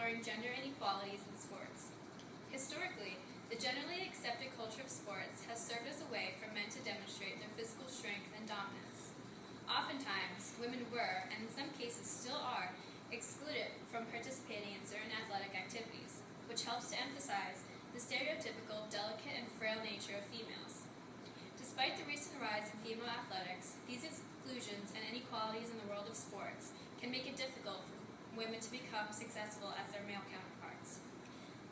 exploring gender inequalities in sports. Historically, the generally accepted culture of sports has served as a way for men to demonstrate their physical strength and dominance. Oftentimes, women were, and in some cases still are, excluded from participating in certain athletic activities, which helps to emphasize the stereotypical delicate and frail nature of females. Despite the recent rise in female athletics, these exclusions and inequalities in the world of sports can make it difficult for women to become successful as their male counterparts.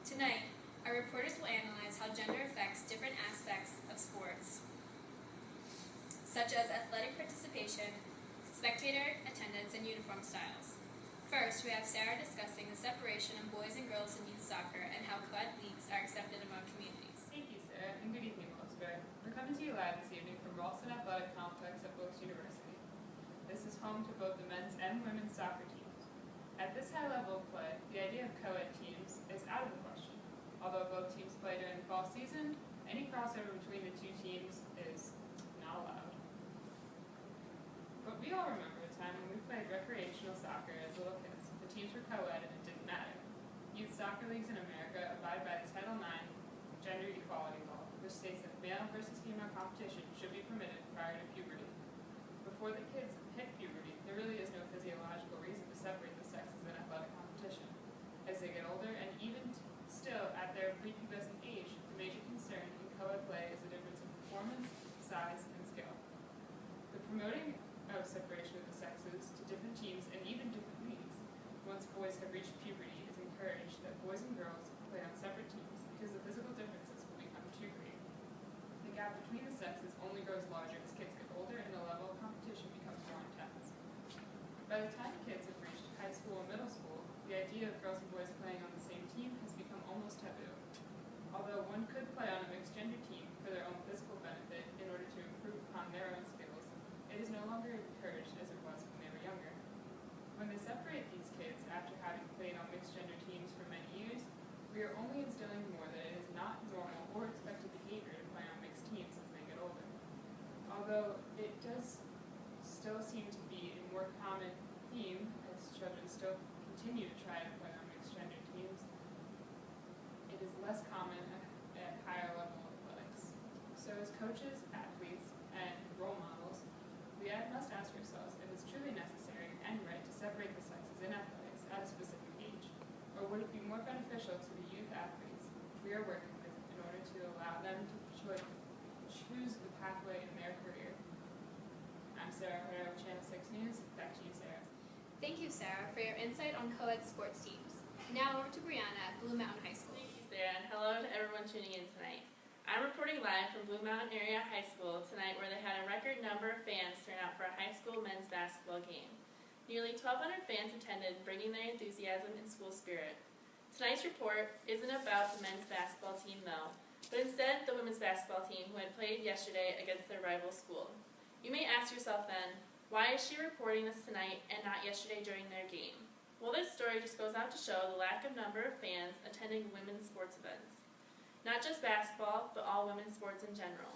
Tonight, our reporters will analyze how gender affects different aspects of sports, such as athletic participation, spectator attendance, and uniform styles. First, we have Sarah discussing the separation of boys and girls in youth soccer and how co-ed leagues are accepted among communities. Thank you, Sarah, and good evening, Wilkesboro. We're coming to you live this evening from Ralston Athletic Complex at Wilkes University. This is home to both the men's and women's soccer teams. At this high level of play, the idea of co-ed teams is out of the question. Although both teams play during the fall season, any crossover between the two teams is not allowed. But we all remember a time when we played recreational soccer as little kids. The teams were co-ed and it didn't matter. Youth soccer leagues in America abide by the Title IX gender equality law, which states that male versus female competition should be permitted prior to puberty. Before the kids hit puberty, there really is no physiological reason to separate the sexes in athletic competition. As they get older, and even still at their prepubescent age, the major concern in co-ed play is the difference in performance, size, and skill. The promoting of separation of the sexes to different teams and even different leagues, once boys have reached puberty, is encouraged that boys and girls play on separate teams because the physical differences will become too great. The gap between the sexes only grows larger as kids get older and the level of competition becomes more intense. By the time kids have reached high school and middle school, the idea of girls and boys playing on the same team has become almost taboo. Although one could play on a mixed-gender team for their own physical benefit in order to improve upon their own skills, it is no longer encouraged as it was when they were younger. When they separate these kids after having played on mixed-gender teams for many years, we are only instilling more that it is not normal or expected behavior to play on mixed teams as they get older. Although it does still seem to be a more common theme as children still continue to try to play on mixed-gender teams, it is less common at higher level athletics. So as coaches, athletes, and role models, we must ask ourselves if it's truly necessary and right to separate the sexes in athletics at a specific age, or would it be more beneficial to the youth athletes we are working with in order to allow them to choose the pathway in their career. I'm Sarah Herrera with Channel 6 News. Back to you, Sarah. Thank you, Sarah, for your insight on co-ed sports teams. Now over to Brianna at Blue Mountain High School. Thank you, Sarah, and hello to everyone tuning in tonight. I'm reporting live from Blue Mountain Area High School tonight, where they had a record number of fans turn out for a high school men's basketball game. Nearly 1,200 fans attended, bringing their enthusiasm and school spirit. Tonight's report isn't about the men's basketball team, though, but instead the women's basketball team, who had played yesterday against their rival school. You may ask yourself then, why is she reporting this tonight and not yesterday during their game? Well, this story just goes out to show the lack of number of fans attending women's sports events. Not just basketball, but all women's sports in general.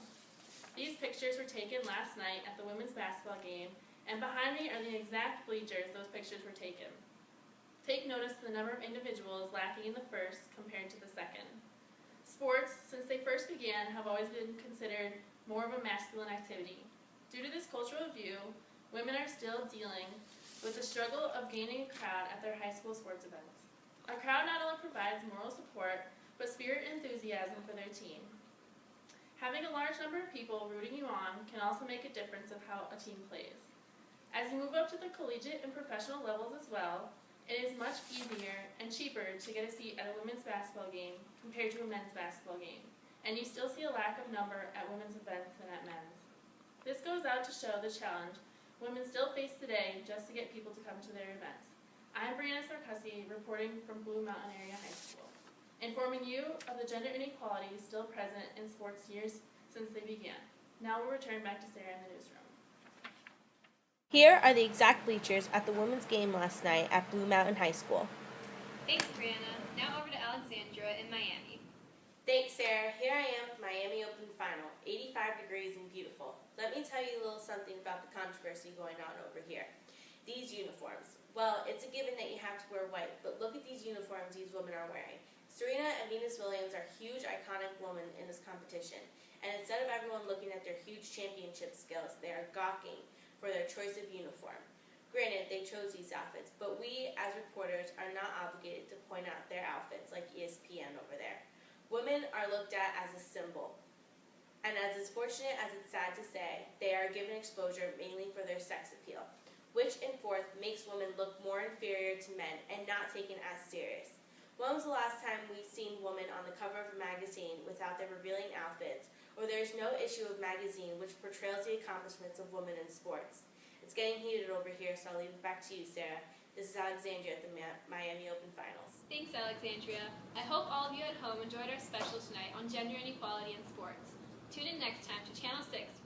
These pictures were taken last night at the women's basketball game, and behind me are the exact bleachers those pictures were taken. Take notice of the number of individuals lacking in the first compared to the second. Sports, since they first began, have always been considered more of a masculine activity. Due to this cultural view, women are still dealing with the struggle of gaining a crowd at their high school sports events. A crowd not only provides moral support, but spirit and enthusiasm for their team. Having a large number of people rooting you on can also make a difference of how a team plays. As you move up to the collegiate and professional levels as well, it is much easier and cheaper to get a seat at a women's basketball game compared to a men's basketball game, and you still see a lack of number at women's events than at men's. This goes out to show the challenge women still face today just to get people to come to their events. I'm Brianna Sarcussi, reporting from Blue Mountain Area High School, informing you of the gender inequalities still present in sports years since they began. Now we'll return back to Sarah in the newsroom. Here are the exact bleachers at the women's game last night at Blue Mountain High School. Thanks, Brianna. Now over to Alexandra in Miami. Thanks, Sarah. Here I am at Miami Open Final, 85 degrees and beautiful. Let me tell you a little something about the controversy going on over here. These uniforms. Well, it's a given that you have to wear white, but look at these uniforms these women are wearing. Serena and Venus Williams are huge, iconic women in this competition, and instead of everyone looking at their huge championship skills, they are gawking for their choice of uniform. Granted, they chose these outfits, but we, as reporters, are not obligated to point out their outfits like ESPN over there. Women are looked at as a symbol, and as fortunate as it's sad to say, they are given exposure mainly for their sex appeal, which in fourth makes women look more inferior to men and not taken as serious. When was the last time we've seen women on the cover of a magazine without their revealing outfits, or there's no issue of magazine which portrays the accomplishments of women in sports? It's getting heated over here, so I'll leave it back to you, Sarah. This is Alexandria at the Miami Open Finals. Thanks, Alexandria. I hope all of you at home enjoyed our special tonight on gender inequality in sports. Tune in next time to Channel 6